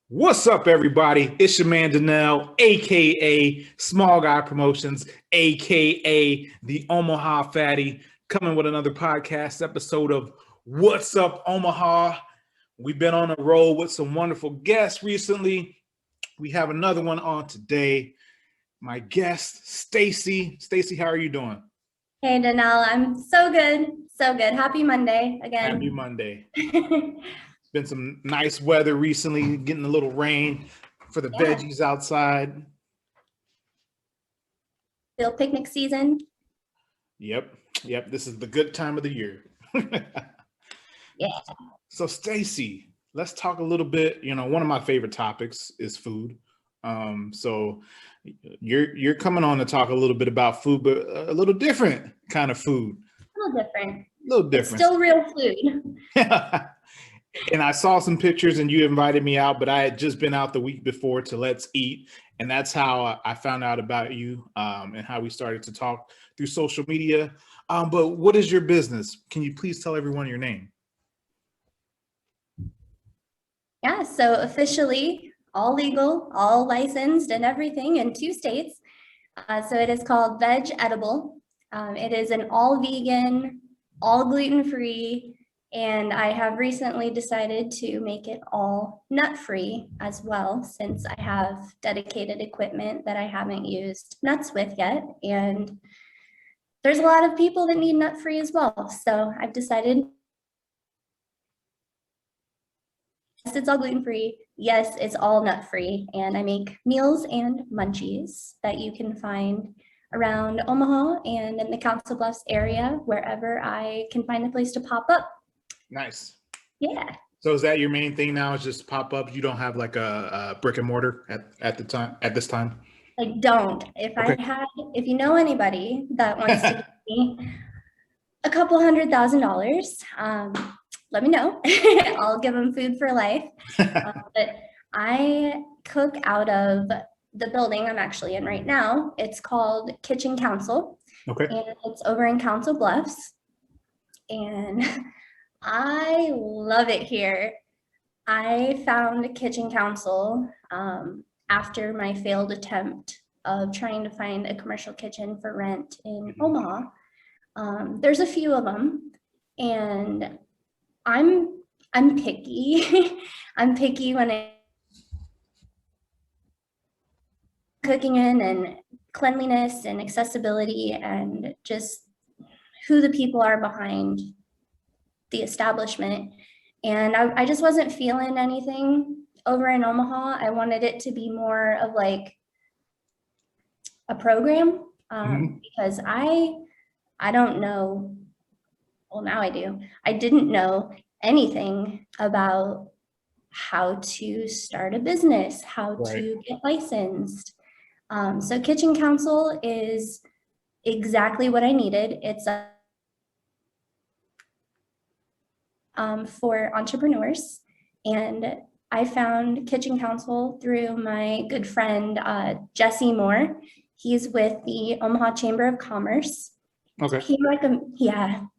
What's up, everybody? It's your man Danelle, aka Small Guy Promotions, aka the Omaha Fatty, coming with another podcast episode of What's Up Omaha. We've been on a roll with some wonderful guests recently. We have another one on today. My guest, Stacie. Stacie, how are you doing? Hey, Danelle, I'm so good. So good. Happy Monday again. Happy Monday. Been some nice weather recently, getting a little rain for the veggies outside. Still picnic season. Yep. This is the good time of the year. Yeah. So Stacie, let's talk a little bit. One of my favorite topics is food. So you're coming on to talk a little bit about food, but a little different kind of food. A little different. A little different. It's still real food. And I saw some pictures and you invited me out, but I had just been out the week before to Let's Eat. And that's how I found out about you and how we started to talk through social media. But what is your business? Can you please tell everyone your name? Yeah, so officially all legal, all licensed and everything in 2 states. So it is called Vegedible. It is an all vegan, all gluten-free, and I have recently decided to make it all nut-free as well, since I have dedicated equipment that I haven't used nuts with yet. And there's a lot of people that need nut-free as well. So I've decided, yes, it's all gluten-free. Yes, it's all nut-free. And I make meals and munchies that you can find around Omaha and in the Council Bluffs area, wherever I can find a place to pop up. Nice. Yeah. So is that your main thing now, is just pop up? You don't have like a brick and mortar at this time? I don't. If you know anybody that wants to give me a couple $100,000, let me know. I'll give them food for life. But I cook out of the building I'm actually in right now. It's called Kitchen Council. Okay. And it's over in Council Bluffs. And I love it here. I found Kitchen Council after my failed attempt of trying to find a commercial kitchen for rent in Omaha. There's a few of them, and I'm picky. I'm picky when I'm cooking in, and cleanliness and accessibility and just who the people are behind the establishment. And I just wasn't feeling anything over in Omaha. I wanted it to be more of like a program because I don't know. Well, now I do. I didn't know anything about how to start a business, how to get licensed. So Kitchen Council is exactly what I needed. It's for entrepreneurs, and I found Kitchen Council through my good friend Jesse Moore. He's with the Omaha Chamber of Commerce. Okay.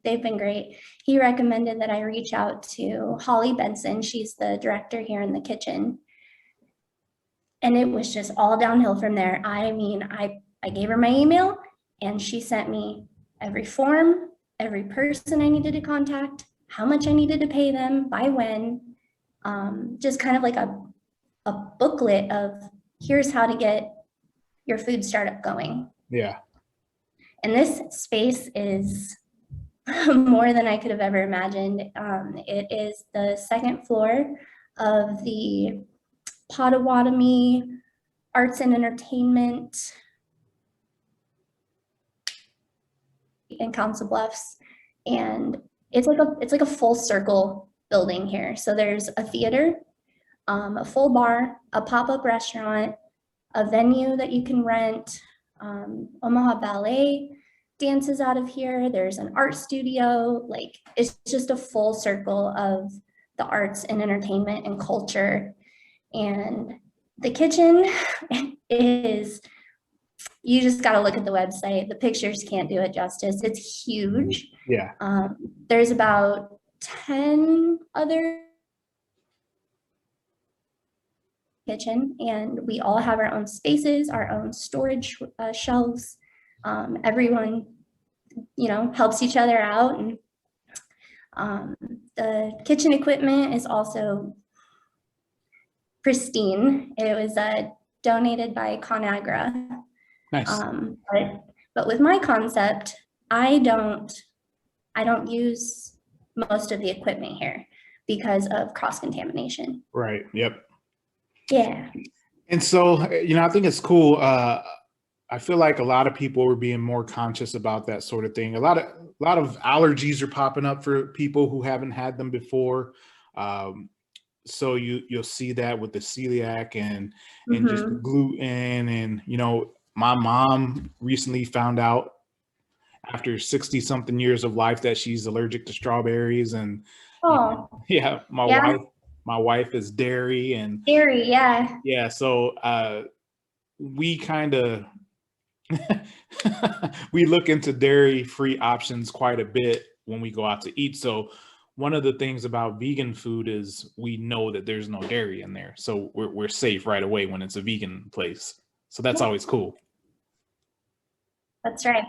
They've been great. He recommended that I reach out to Holly Benson. She's the director here in the kitchen. And it was just all downhill from there. I mean, I gave her my email and she sent me every form, every person I needed to contact, how much I needed to pay them, by when, just kind of like a booklet of here's how to get your food startup going. Yeah. And this space is more than I could have ever imagined. It is the 2nd floor of the Potawatomi Arts and Entertainment in Council Bluffs. And it's like a full circle building here. So there's a theater, a full bar, a pop-up restaurant, a venue that you can rent. Omaha Ballet dances out of here. There's an art studio. Like, it's just a full circle of the arts and entertainment and culture. And the kitchen is, you just got to look at the website. The pictures can't do it justice. It's huge. Yeah. There's about 10 other kitchen, and we all have our own spaces, our own storage shelves. Everyone, helps each other out, and the kitchen equipment is also pristine. It was donated by ConAgra. Nice. But with my concept, I don't use most of the equipment here because of cross-contamination. Right. Yep. Yeah. And so, I think it's cool. I feel like a lot of people are being more conscious about that sort of thing. A lot of allergies are popping up for people who haven't had them before. So you'll see that with the celiac and just the gluten. And my mom recently found out after 60 something years of life that she's allergic to strawberries. And my wife is dairy, and dairy. Yeah. So we kind of we look into dairy-free options quite a bit when we go out to eat. So one of the things about vegan food is we know that there's no dairy in there. So we're safe right away when it's a vegan place. So that's always cool. That's right.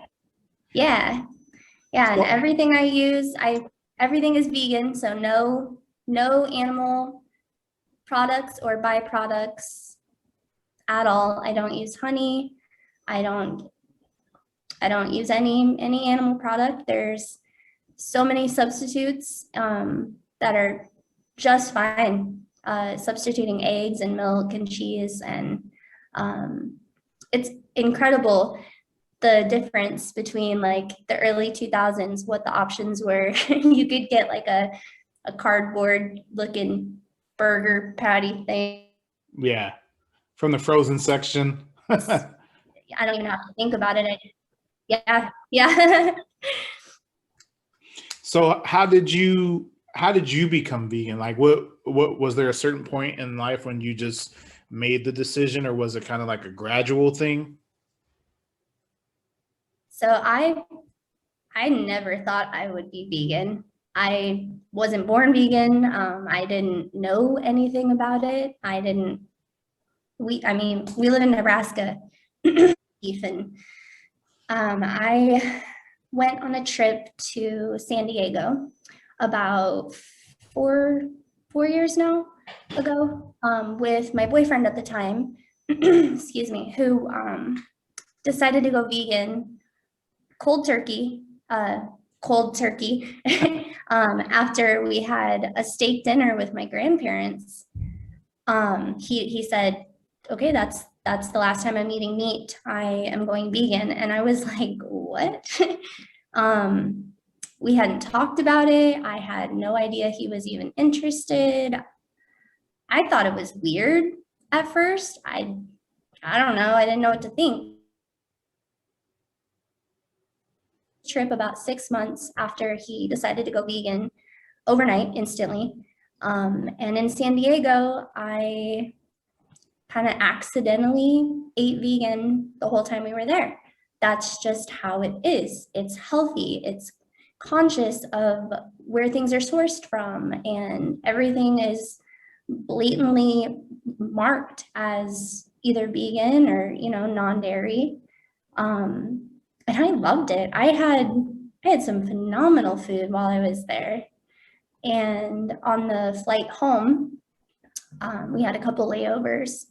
Yeah. And everything I use, everything is vegan. So no animal products or byproducts at all. I don't use honey. I don't use any animal product. There's so many substitutes that are just fine. Substituting eggs and milk and cheese, and it's incredible the difference between like the early 2000s, what the options were. You could get like a cardboard looking burger patty thing. Yeah, from the frozen section. I don't even have to think about it. Yeah. So how did you become vegan? Like what was there a certain point in life when you just made the decision, or was it kind of like a gradual thing? So I never thought I would be vegan. I wasn't born vegan. I didn't know anything about it. We live in Nebraska. And I went on a trip to San Diego about four years now ago with my boyfriend at the time, excuse me, who decided to go vegan cold turkey after we had a steak dinner with my grandparents. He said, okay, that's the last time I'm eating meat. I am going vegan. And I was like, what? We hadn't talked about it. I had no idea he was even interested. I thought it was weird at first. I don't know. I didn't know what to think. Trip about 6 months after he decided to go vegan, overnight, instantly. And in San Diego, I kind of accidentally ate vegan the whole time we were there. That's just how it is. It's healthy. It's conscious of where things are sourced from, and everything is blatantly marked as either vegan or non-dairy. And I loved it. I had some phenomenal food while I was there. And on the flight home, we had a couple layovers.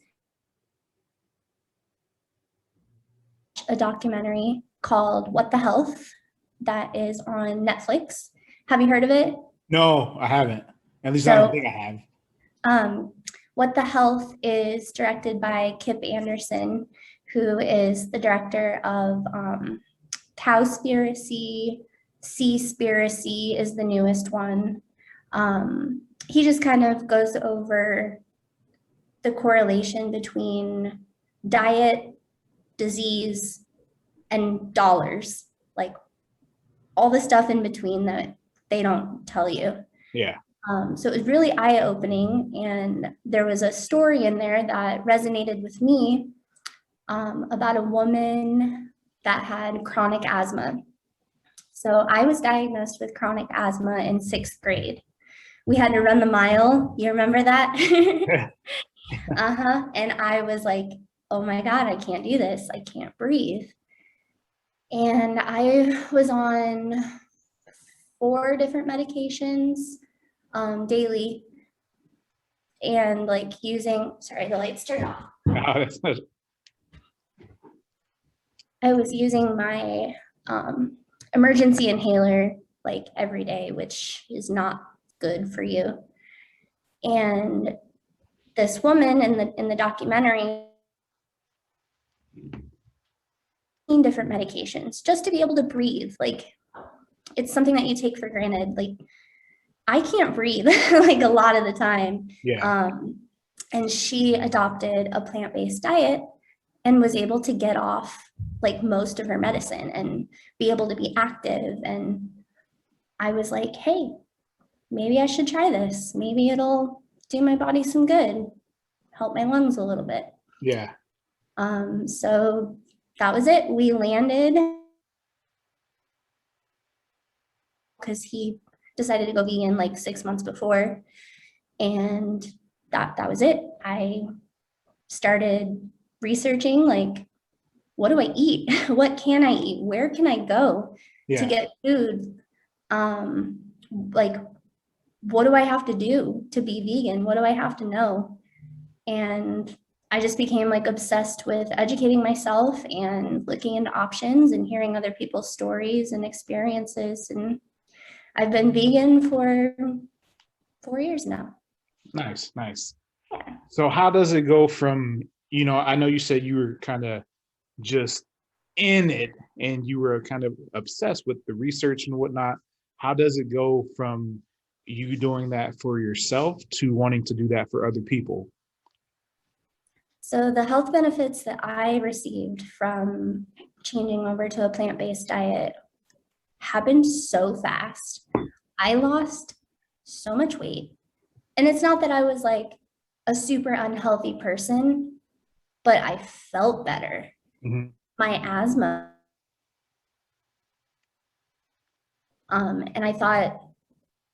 A documentary called What the Health that is on Netflix. Have you heard of it? No, I haven't. At least I don't think I have. What the Health is directed by Kip Anderson, who is the director of Cowspiracy. Seaspiracy is the newest one. He just kind of goes over the correlation between diet, disease, and dollars, like all the stuff in between that they don't tell you. Yeah. So it was really eye-opening, and there was a story in there that resonated with me about a woman that had chronic asthma. So I was diagnosed with chronic asthma in 6th grade. We had to run the mile. You remember that? And I was like, oh my God, I can't do this. I can't breathe. And I was on 4 different medications daily, and like using, sorry, the lights turned off. I was using my emergency inhaler like every day, which is not good for you. And this woman in the documentary, different medications just to be able to breathe. Like, it's something that you take for granted. Like, I can't breathe like a lot of the time. Yeah. And she adopted a plant-based diet and was able to get off like most of her medicine and be able to be active. And I was like, hey, maybe I should try this. Maybe it'll do my body some good, help my lungs a little bit. Yeah. So that was it. We landed because he decided to go vegan like 6 months before. And that was it. I started researching, like, what do I eat? What can I eat? Where can I go to get food? Like, what do I have to do to be vegan? What do I have to know? And I just became like obsessed with educating myself and looking into options and hearing other people's stories and experiences. And I've been vegan for 4 years now. Nice, nice. Yeah. So how does it go from, I know you said you were kind of just in it and you were kind of obsessed with the research and whatnot. How does it go from you doing that for yourself to wanting to do that for other people? So the health benefits that I received from changing over to a plant-based diet happened so fast. I lost so much weight. And it's not that I was like a super unhealthy person, but I felt better. Mm-hmm. My asthma. And I thought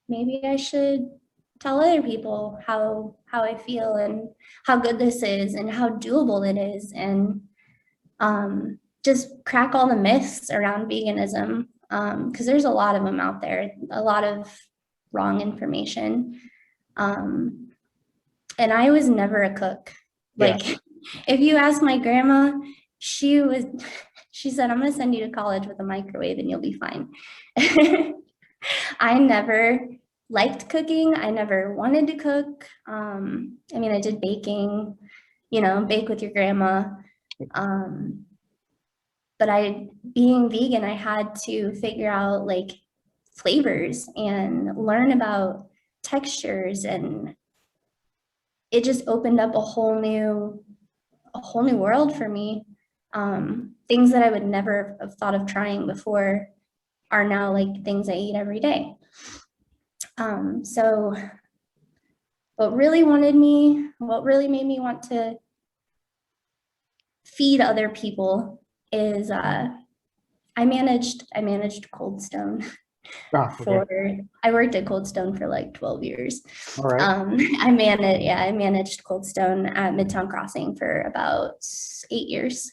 maybe I should tell other people how I feel and how good this is and how doable it is, and just crack all the myths around veganism, because there's a lot of them out there, a lot of wrong information. And I was never a cook. Like, if you ask my grandma, she said, I'm going to send you to college with a microwave and you'll be fine. I never liked cooking. I never wanted to cook. I mean, I did baking, bake with your grandma. But being vegan, I had to figure out like flavors and learn about textures, and it just opened up a whole new world for me. Things that I would never have thought of trying before are now like things I eat every day. So what really made me want to feed other people is I managed Cold Stone. I worked at Cold Stone for like 12 years. All right. I managed Cold Stone at Midtown Crossing for about 8 years.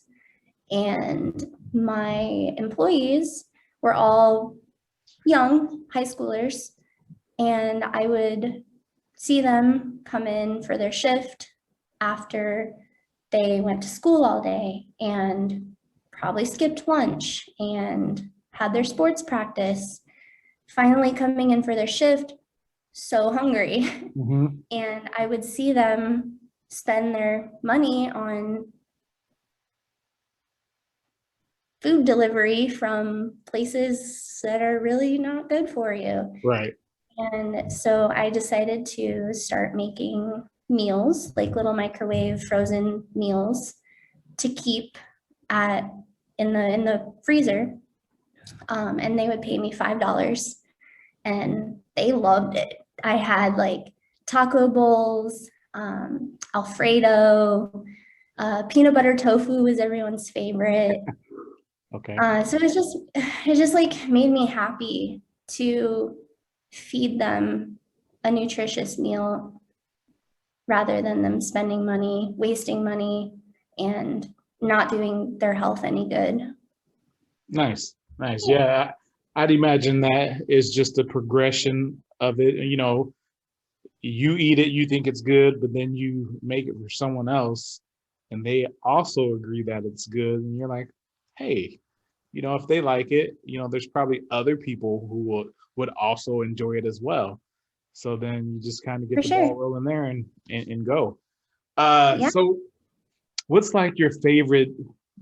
And my employees were all young high schoolers, and I would see them come in for their shift after they went to school all day and probably skipped lunch and had their sports practice, finally coming in for their shift, so hungry. Mm-hmm. And I would see them spend their money on food delivery from places that are really not good for you. Right. And so I decided to start making meals, like little microwave frozen meals to keep in the freezer. And they would pay me $5, and they loved it. I had like taco bowls, Alfredo, peanut butter tofu was everyone's favorite. Okay. So it just like made me happy to feed them a nutritious meal rather than them spending money, wasting money, and not doing their health any good. Nice. Yeah, I'd imagine that is just a progression of it. You know, you eat it, you think it's good, but then you make it for someone else and they also agree that it's good. And you're like, hey, you know, if they like it, you know, there's probably other people who would also enjoy it as well. So then you just kind of get For the ball sure. rolling there and go. Yeah. So what's like your favorite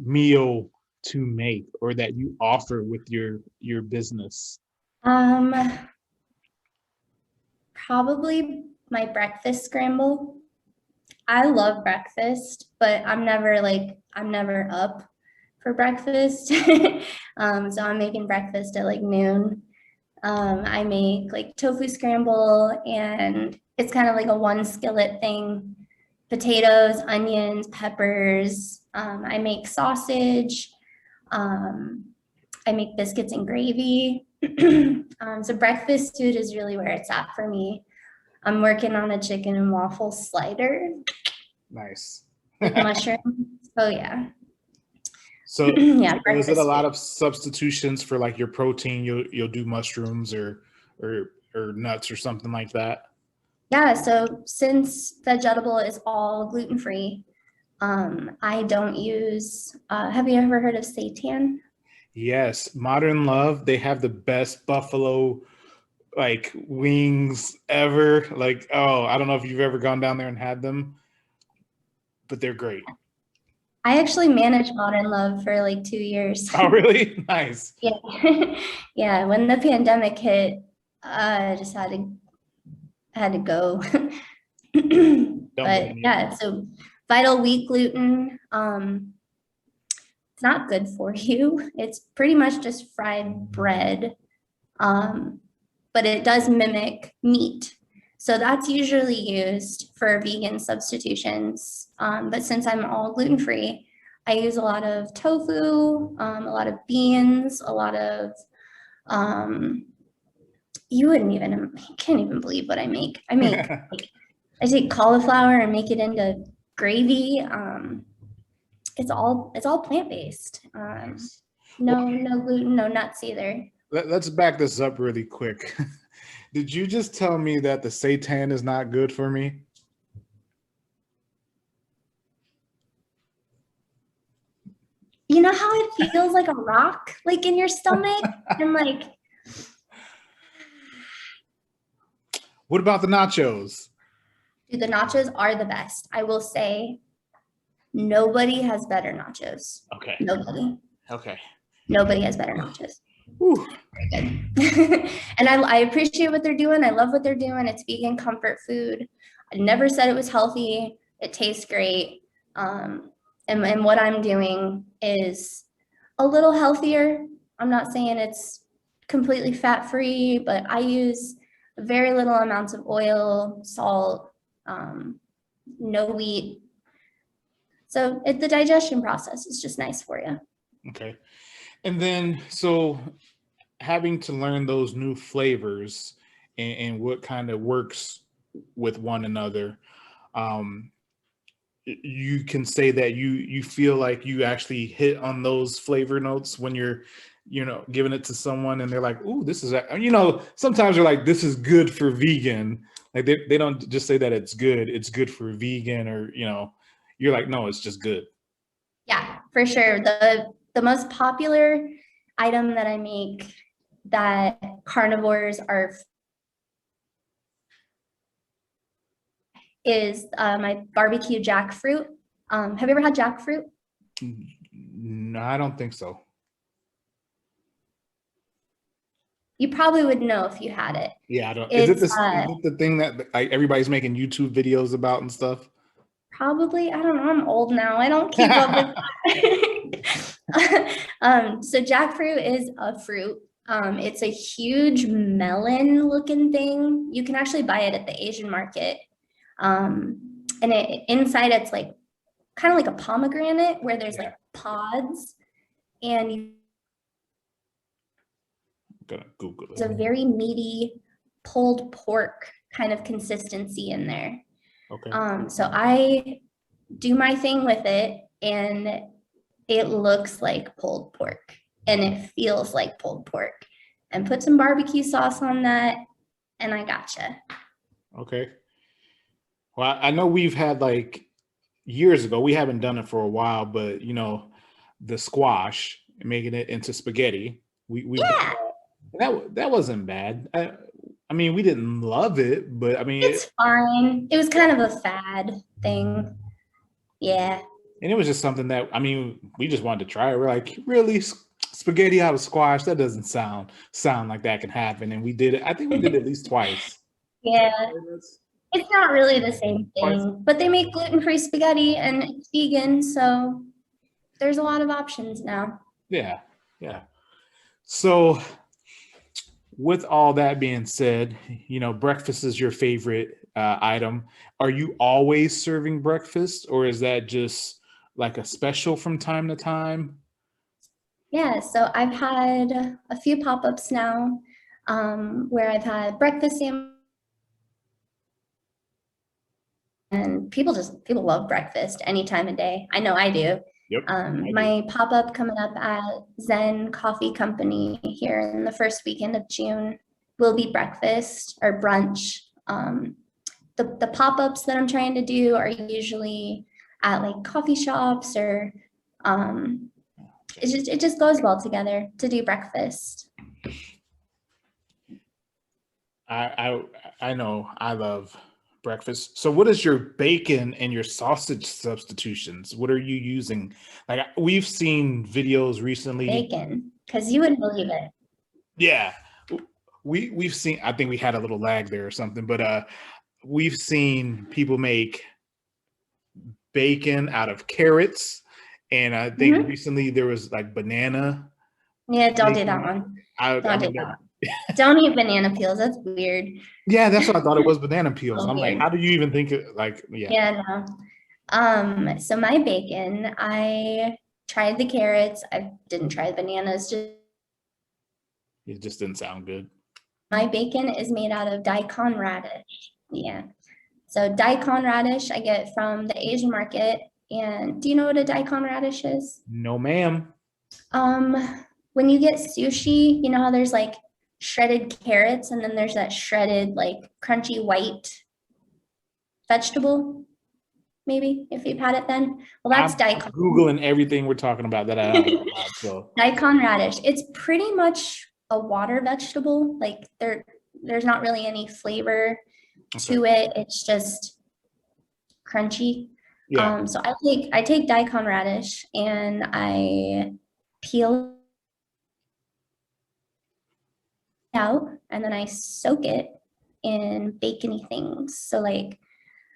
meal to make or that you offer with your business? Um, Probably my breakfast scramble. I love breakfast, but I'm never up for breakfast. So I'm making breakfast at like noon. I make like tofu scramble, and it's kind of like a one skillet thing. Potatoes, onions, peppers. I make sausage. Um, I make biscuits and gravy. So breakfast food is really where it's at for me. I'm working on a chicken and waffle slider Nice. with mushrooms. Oh yeah. So, Yeah, so is it a breakfast lot food. of substitutions for like your protein? You'll do mushrooms or nuts or something like that. Yeah, so since Vegedible is all gluten-free, I don't use, have you ever heard of seitan? Yes, Modern Love, they have the best buffalo like wings ever. Like, oh, I don't know if you've ever gone down there and had them, but they're great. I actually managed Modern Love for like 2 years. Oh, really? Nice. Yeah. Yeah, when the pandemic hit, I just had to go. Don't But blame you. yeah, so Vital Wheat gluten, it's not good for you. It's pretty much just fried bread, but it does mimic meat. So that's usually used for vegan substitutions. But since I'm all gluten-free, I use a lot of tofu, a lot of beans, a lot of, you can't even believe what I make. I take cauliflower and make it into gravy. It's all plant-based. Nice. Well, No gluten, no nuts either. let's back this up really quick. Did you just tell me that the seitan is not good for me? You know how it feels like a rock, like in your stomach, and like, What about the nachos? dude, the nachos are the best. I will say, nobody has better nachos. Okay. Nobody. Okay. Nobody has better nachos. Whew. Very good. And I appreciate what they're doing. I love what they're doing. It's vegan comfort food. I never said it was healthy. It tastes great. And what I'm doing is a little healthier. I'm not saying it's completely fat-free, but I use very little amounts of oil, salt, no wheat. So the digestion process is just nice for you. Okay. And then, so having to learn those new flavors and what kind of works with one another, um, you can say that you feel like you actually hit on those flavor notes when you're, you know, giving it to someone and they're like, "Ooh, this is," you know, sometimes they're like, "This is good for vegan." Like they don't just say that it's good for vegan, or, you know, you're like, "No, it's just good." Yeah, for sure. The most popular item that I make that carnivores are is my barbecue jackfruit. Have you ever had jackfruit? No, I don't think so. You probably would know if you had it. Yeah, I don't. Is it It's this? Is it the thing that like everybody's making YouTube videos about and stuff? probably, I don't know, I'm old now. I don't keep up with that. So jackfruit is a fruit. It's a huge melon looking thing. You can actually buy it at the Asian market. And inside it's like kind of like a pomegranate where there's Yeah, like pods, and I'm gonna Google it's a it. very meaty pulled pork kind of consistency in there. Okay. So I do my thing with it, and it looks like pulled pork and it feels like pulled pork. And put some barbecue sauce on that, and I gotcha. Okay. Well, I know we've had like years ago, we haven't done it for a while, but you know, the squash, making it into spaghetti. We've done Yeah, that wasn't bad. I mean, we didn't love it, but I mean, it's fine. It was kind of a fad thing. Yeah. and it was just something that, I mean, we just wanted to try it. We're like, really, spaghetti out of squash? That doesn't sound like that can happen. And we did it. I think we did it at least twice. Yeah. It's not really the same Twice. thing, but they make gluten-free spaghetti and it's vegan, so there's a lot of options now. Yeah, yeah. So, with all that being said, you know, breakfast is your favorite item. Are you always serving breakfast, or is that just like a special from time to time? Yeah, so I've had a few pop-ups now, where I've had breakfast sandwich, and people love breakfast any time of day. I know I do. Yep, I do. My pop-up coming up at Zen Coffee Company here in the first weekend of June will be breakfast or brunch. The pop-ups that I'm trying to do are usually at like coffee shops, or it just goes well together to do breakfast. I I know I love breakfast. So what is your bacon and your sausage substitutions? What are you using? Like we've seen videos recently. Bacon, because you wouldn't believe it. Yeah. We've seen, I think we had a little lag there or something, but we've seen people make bacon out of carrots, and I think recently there was like banana. Yeah, don't do that Bacon. one. I Don't do mean, that one. Don't eat banana peels. That's weird. yeah, that's what I thought it was, banana peels. So I'm like, weird. how do you even think it? Like, yeah, Yeah, no. So my bacon, I tried the carrots. I didn't try the bananas. Just it just didn't sound good. my bacon is made out of daikon radish. Yeah. So daikon radish I get from the Asian market. And do you know what a daikon radish is? No, ma'am. When you get sushi, you know how there's like shredded carrots and then there's that shredded like crunchy white vegetable, maybe if you've had it then. Well, that's I'm daikon. Googling everything we're talking about that I don't know. So Daikon radish. It's pretty much a water vegetable. Like there's not really any flavor to it. It's just crunchy. yeah, So I take daikon radish and I peel it out and then I soak it in bacony things. So like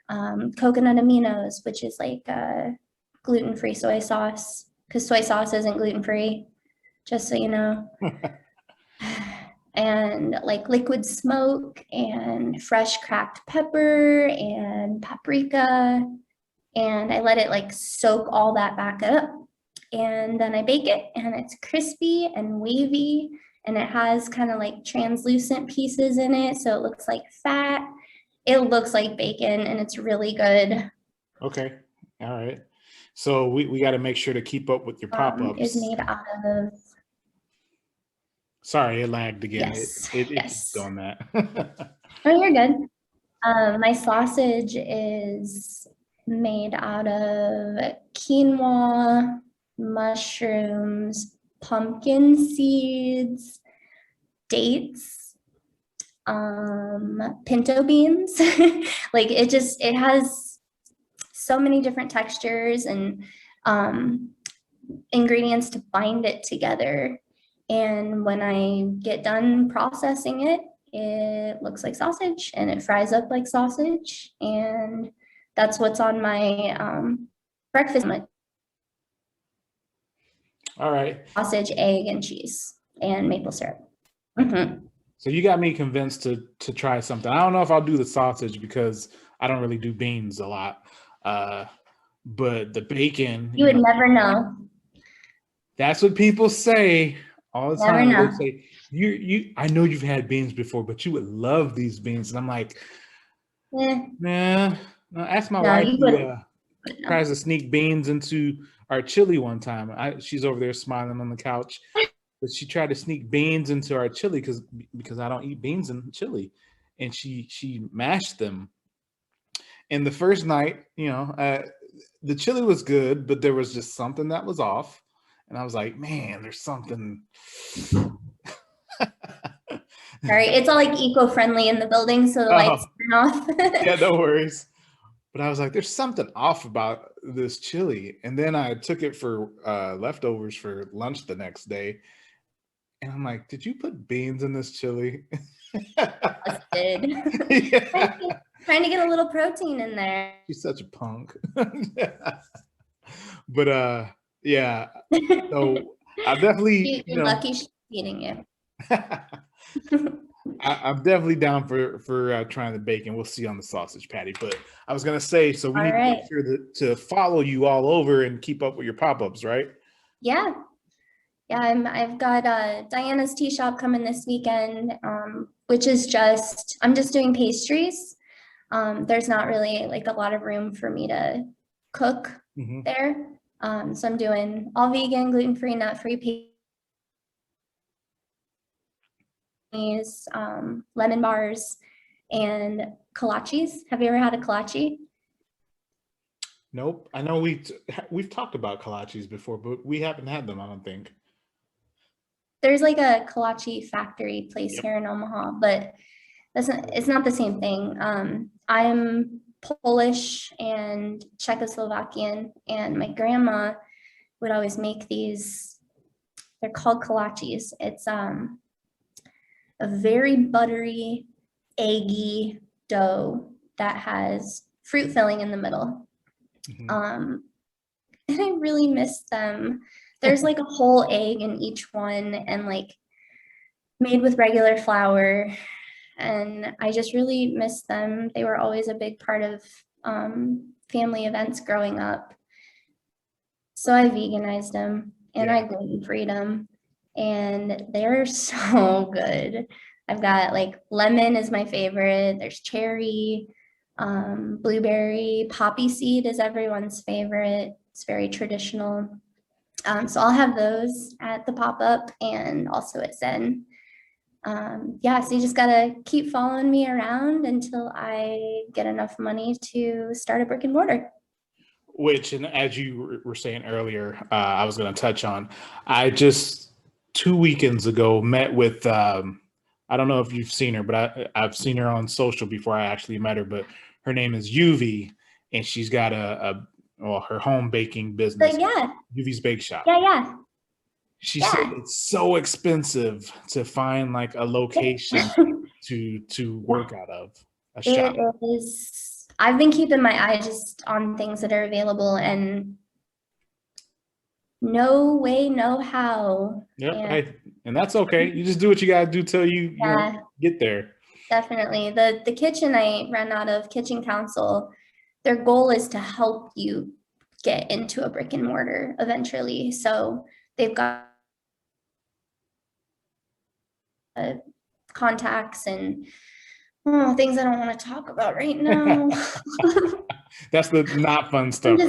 coconut aminos, which is like gluten-free soy sauce, because soy sauce isn't gluten-free, just so you know. And like liquid smoke and fresh cracked pepper and paprika. And I let it like soak all that back up. And then I bake it and it's crispy and wavy. And it has kind of like translucent pieces in it. So it looks like fat. It looks like bacon and it's really good. okay, all right. So we got to make sure to keep up with your pop-ups. Is made out of, Sorry, it lagged again. yes, It yes. keeps doing that. Oh, you're good. My sausage is made out of quinoa, mushrooms, pumpkin seeds, dates, pinto beans. Like it has so many different textures and ingredients to bind it together. And when I get done processing it, it looks like sausage and it fries up like sausage. And that's what's on my breakfast. All right. Sausage, egg, and cheese and maple syrup. So you got me convinced to try something. I don't know if I'll do the sausage because I don't really do beans a lot. But the bacon, You would never know. that's what people say all the Never time. know. They say, I know you've had beans before, but you would love these beans. And I'm like, Yeah. nah, Ask my No, wife. you She wouldn't. No. tries to sneak beans into our chili one time. She's over there smiling on the couch, but she tried to sneak beans into our chili because I don't eat beans in chili, and she mashed them. And the first night, the chili was good, but there was just something that was off, and I was like, man, there's something. All right, it's all like eco-friendly in the building, so the lights turn off. Yeah, no worries. But I was like, there's something off about this chili. And then I took it for leftovers for lunch the next day. And I'm like, did you put beans in this chili? Busted. Yeah. Trying to get a little protein in there. She's such a punk. But yeah. So I definitely, You're lucky she's feeding you. I'm definitely down for trying the bacon. We'll see on the sausage patty. But I was gonna say, so we need to make sure to follow you all over and keep up with your pop-ups, right? Yeah. I've got Diana's tea shop coming this weekend, which is I'm just doing pastries. There's not really like a lot of room for me to cook there. So I'm doing all vegan, gluten-free, nut-free pastries, lemon bars, and kolaches. Have you ever had a kolache? Nope. I know we've talked about kolaches before, but we haven't had them, I don't think. There's like a kolache factory place here in Omaha, but it's not the same thing. I'm Polish and Czechoslovakian, and my grandma would always make these. They're called kolaches. It's a very buttery, eggy dough that has fruit filling in the middle. And I really miss them. There's like a whole egg in each one, and like made with regular flour. And I just really miss them. They were always a big part of family events growing up. So I veganized them and I gluten-freed them, and they're so good. I've got like lemon is my favorite. There's cherry, blueberry, poppy seed is everyone's favorite. It's very traditional. So I'll have those at the pop-up and also at Zen. So you just gotta keep following me around until I get enough money to start a brick and mortar. Which, and as you were saying earlier, I was going to touch on, I just 2 weekends ago met with, I don't know if you've seen her, but I've seen her on social before I actually met her, but her name is Yuvi, and she's got her home baking business. But yeah. Yuvi's Bake Shop. Yeah. She said it's so expensive to find like a location to work out of. A shop. It is. I've been keeping my eye just on things that are available, and no way, no how. Yep, and that's okay. You just do what you gotta do till you get there. Definitely. The kitchen I ran out of, Kitchen Council, their goal is to help you get into a brick and mortar eventually. So they've got contacts and things I don't want to talk about right now. That's the not fun stuff.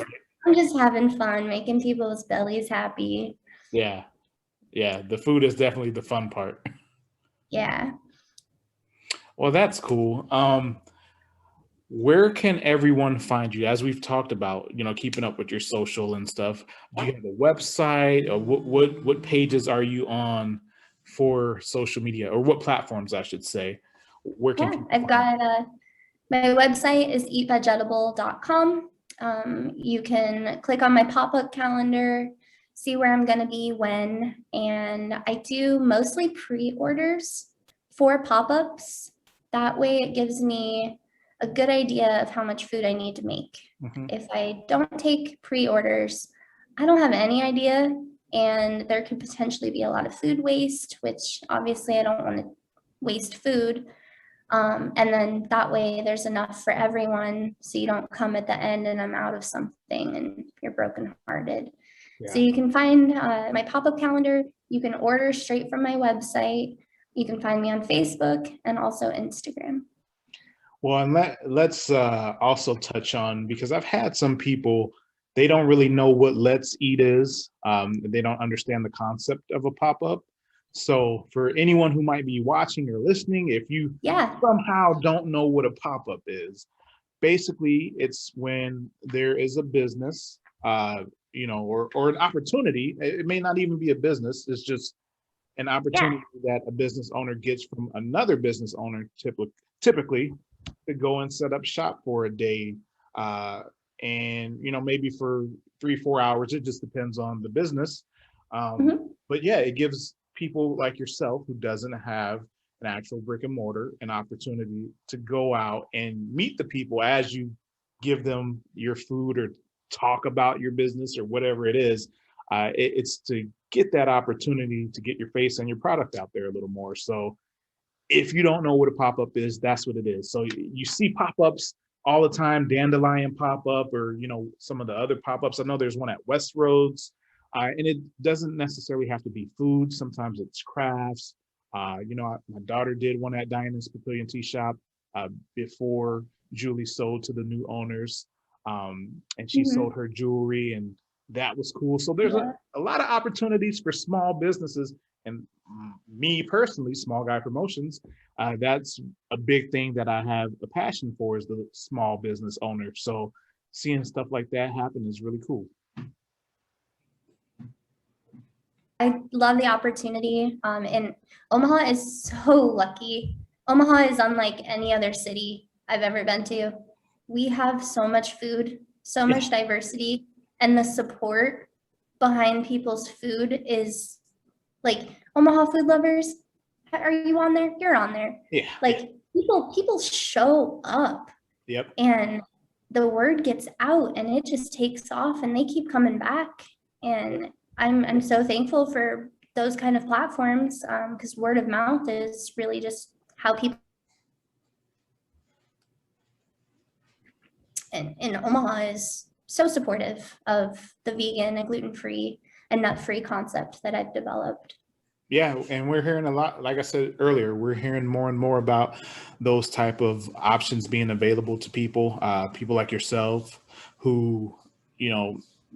I'm just having fun, making people's bellies happy. Yeah. The food is definitely the fun part. Yeah. Well, that's cool. Where can everyone find you? As we've talked about, keeping up with your social and stuff. Do you have a website, or what pages are you on for social media, or what platforms, I should say? Where can I've got my website is eatvegedible.com. You can click on my pop-up calendar, see where I'm going to be when, and I do mostly pre-orders for pop-ups. That way it gives me a good idea of how much food I need to make. If I don't take pre-orders, I don't have any idea, and there could potentially be a lot of food waste, which obviously I don't want to waste food. And then that way there's enough for everyone, so you don't come at the end and I'm out of something and you're brokenhearted. So you can find my pop-up calendar. You can order straight from my website. You can find me on Facebook and also Instagram. Well, and let's also touch on, because I've had some people, they don't really know what Let's Eat is. They don't understand the concept of a pop-up. So for anyone who might be watching or listening, if you Yeah. somehow don't know what a pop-up is, basically it's when there is a business, or an opportunity. It may not even be a business. It's just an Yeah. opportunity that a business owner gets from another business owner, typically to go and set up shop for a day, uh, and maybe for 3-4 hours. It just depends on the business. Mhm. But yeah, it gives people like yourself who doesn't have an actual brick and mortar an opportunity to go out and meet the people as you give them your food or talk about your business or whatever it is. It's to get that opportunity to get your face and your product out there a little more. So if you don't know what a pop-up is, that's what it is. So you see pop-ups all the time, dandelion pop-up, or some of the other pop-ups. I know there's one at Westroads, and it doesn't necessarily have to be food. Sometimes it's crafts. My daughter did one at Diana's Papillion Tea Shop before Julie sold to the new owners, and she sold Mhm. her jewelry, and that was cool. So there's Yeah. a lot of opportunities for small businesses. And me personally, Small Guy Promotions, that's a big thing that I have a passion for, is the small business owner. So seeing stuff like that happen is really cool. I love the opportunity. And Omaha is so lucky. Omaha is unlike any other city I've ever been to. We have so much food, so Yeah, much diversity, and the support behind people's food is like Omaha food lovers. Are you on there? You're on there. yeah, Like people show up yep. and the word gets out and it just takes off and they keep coming back. And I'm so thankful for those kind of platforms because word of mouth is really just how people in Omaha is so supportive of the vegan and gluten-free and nut-free concept that I've developed. Yeah, and we're hearing a lot, like I said earlier, we're hearing more and more about those type of options being available to people, people like yourself who,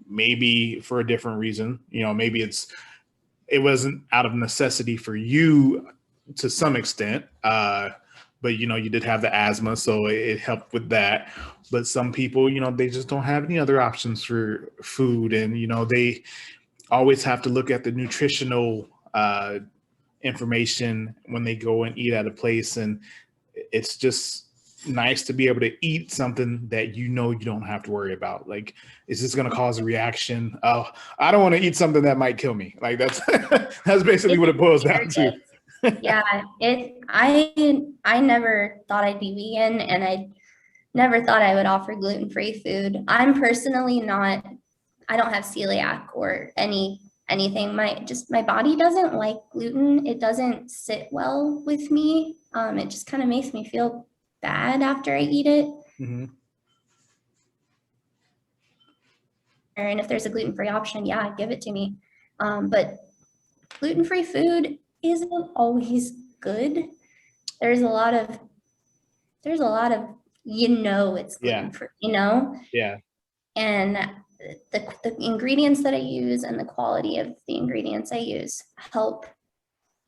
maybe for a different reason, maybe it wasn't out of necessity for you to some extent, but you did have the asthma, so it helped with that. But some people, they just don't have any other options for food, and they always have to look at the nutritional information when they go and eat at a place. And it's just nice to be able to eat something that you don't have to worry about. Like, is this going to cause a reaction? Oh, I don't want to eat something that might kill me. Like, that's that's basically what it boils down to. Yeah, I never thought I'd be vegan and I never thought I would offer gluten-free food. I'm personally not, I don't have celiac or anything. My body doesn't like gluten. It doesn't sit well with me. It just kind of makes me feel bad after I eat it. Mm-hmm. And if there's a gluten-free option, yeah, give it to me. But gluten-free food isn't always good. There's a lot of it's Yeah, gluten-free, yeah, and the ingredients that I use and the quality of the ingredients I use help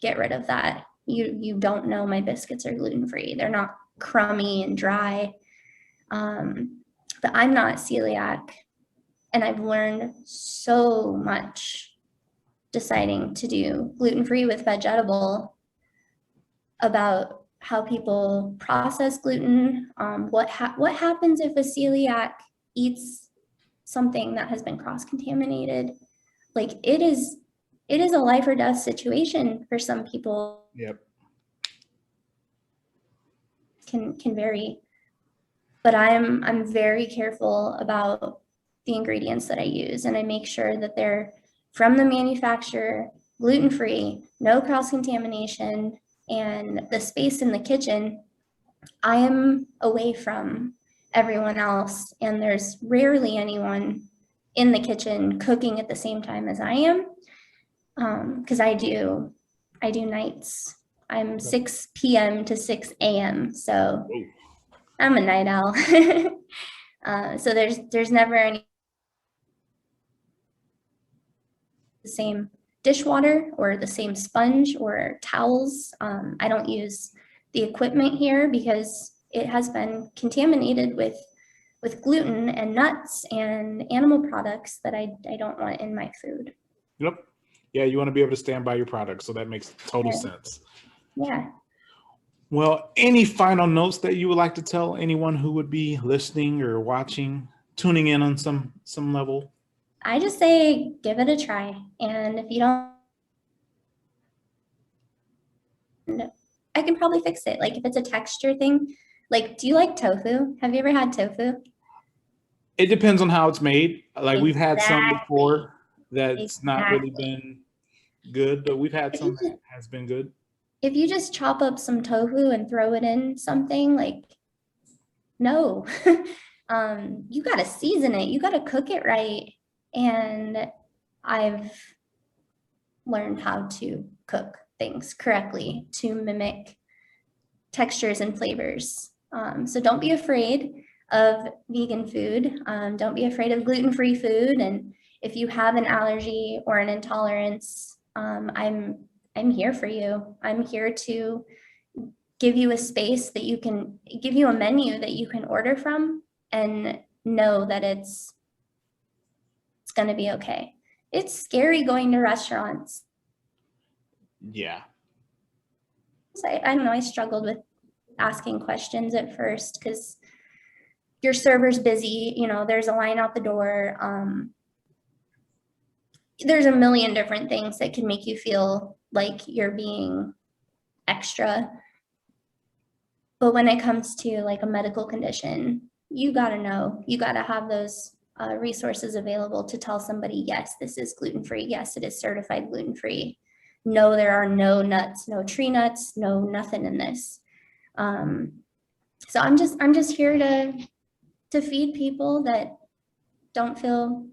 get rid of that. You don't know my biscuits are gluten-free. They're not crummy and dry. But I'm not celiac, and I've learned so much deciding to do gluten-free with Vegedible about how people process gluten. What happens if a celiac eats something that has been cross-contaminated? Like it is a life or death situation for some people. yep. Can vary, but I'm very careful about the ingredients that I use, and I make sure that they're from the manufacturer, gluten-free, no cross-contamination, and the space in the kitchen, I am away from everyone else, and there's rarely anyone in the kitchen cooking at the same time as I am, because I do nights. I'm 6 p.m. to 6 a.m. So Oh. I'm a night owl. So there's never any the same dishwater or the same sponge or towels. I don't use the equipment here because it has been contaminated with gluten and nuts and animal products that I don't want in my food. Yep. Yeah, you want to be able to stand by your product, so that makes total sense. Yeah. Well, any final notes that you would like to tell anyone who would be listening or watching, tuning in on some level? I just say give it a try. And if you don't, I can probably fix it. Like if it's a texture thing, like do you like tofu? Have you ever had tofu? It depends on how it's made. Like we've had some Exactly. before that's not really been good, but we've had some that has been good. If you just chop up some tofu and throw it in something, like no. You got to season it. You got to cook it right. And I've learned how to cook things correctly to mimic textures and flavors. So don't be afraid of vegan food. Don't be afraid of gluten-free food. And if you have an allergy or an intolerance, I'm here for you. I'm here to give you a space that you can give you a menu that you can order from and know that it's going to be okay. It's scary going to restaurants. Yeah. I don't know, I struggled with asking questions at first because your server's busy, you know, there's a line out the door. There's a million different things that can make you feel like you're being extra. But when it comes to like a medical condition, you got to know, you got to have those resources available to tell somebody, yes, this is gluten-free. Yes, it is certified gluten-free. No, there are no nuts, no tree nuts, no nothing in this. So I'm just here to feed people that don't feel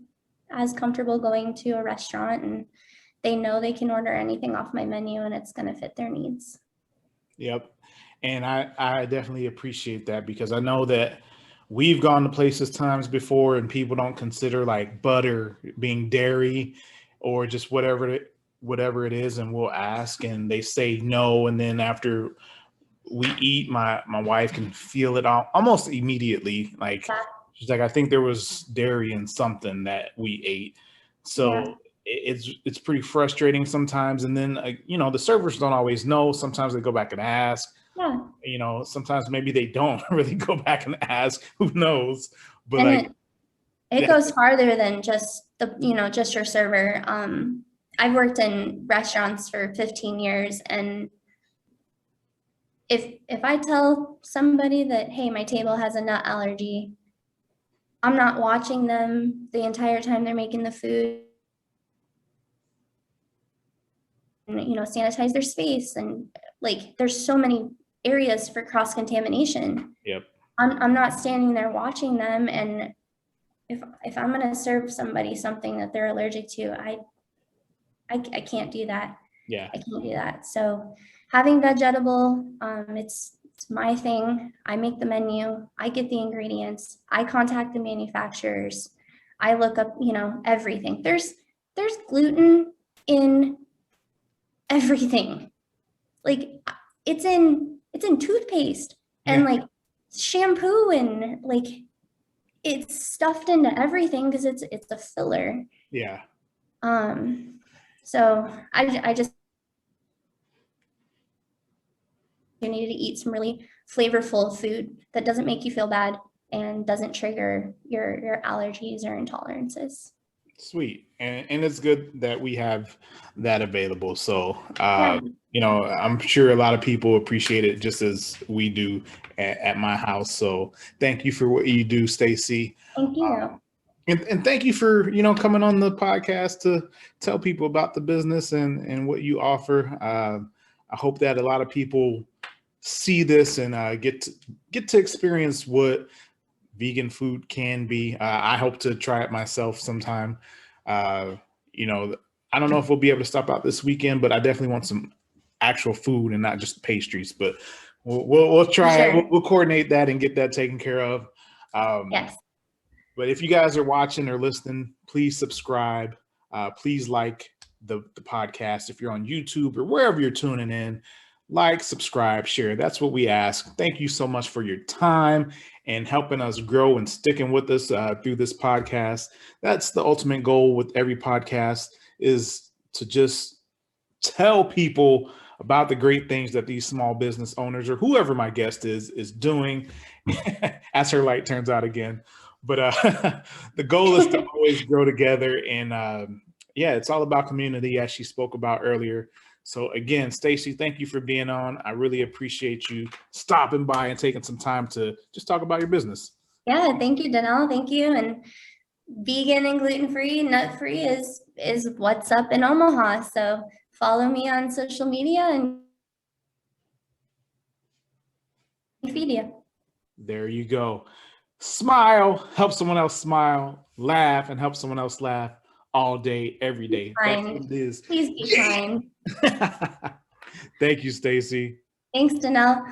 as comfortable going to a restaurant, and they know they can order anything off my menu and it's going to fit their needs. Yep. And I definitely appreciate that because I know that we've gone to places times before and people don't consider like butter being dairy or just whatever it is, and we'll ask and they say no, and then after we eat, my wife can feel it almost immediately. Like she's like, I think there was dairy in something that we ate. So it's pretty frustrating sometimes. And then you know, the servers don't always know. Sometimes they go back and ask. Yeah. You know, sometimes maybe they don't really go back and ask. Who knows? But and like it goes farther than just just your server. I've worked in restaurants for 15 years, and if I tell somebody that, hey, my table has a nut allergy, I'm not watching them the entire time they're making the food. And, you know, sanitize their space, and like there's so many areas for cross contamination. Yep. I'm not standing there watching them, and if I'm going to serve somebody something that they're allergic to, I can't do that. Yeah. I can't do that. So having Vegedible, it's my thing. I make the menu. I get the ingredients. I contact the manufacturers. I look up, you know, everything. There's gluten in everything. Like it's in toothpaste and like shampoo, and like it's stuffed into everything because it's a filler. Yeah. So I just need to eat some really flavorful food that doesn't make you feel bad and doesn't trigger your allergies or intolerances. Sweet. And it's good that we have that available. So, Yeah. you know, I'm sure a lot of people appreciate it just as we do at my house. So thank you for what you do, Stacie. Thank you. And thank you for, you know, coming on the podcast to tell people about the business and what you offer. I hope that a lot of people see this and get to experience what vegan food can be. I hope to try it myself sometime. You know, I don't know if we'll be able to stop out this weekend, but I definitely want some actual food and not just pastries. But We'll try it. Sure. We'll coordinate that and get that taken care of. Yes. But if you guys are watching or listening, please subscribe. Please like the podcast. If you're on YouTube or wherever you're tuning in, like, subscribe, share. That's what we ask. Thank you so much for your time and helping us grow and sticking with us through this podcast. That's the ultimate goal with every podcast, is to just tell people about the great things that these small business owners or whoever my guest is doing. As her light turns out again. But the goal is to always grow together. And yeah, it's all about community, as she spoke about earlier. So again, Stacie, thank you for being on. I really appreciate you stopping by and taking some time to just talk about your business. Yeah, thank you, Danelle. Thank you. And vegan and gluten-free, nut-free is what's up in Omaha. So follow me on social media and feed you. There you go. Smile, help someone else smile, laugh, and help someone else laugh all day, every day. That's what it is. Please be kind. Thank you, Stacie. Thanks, Danelle.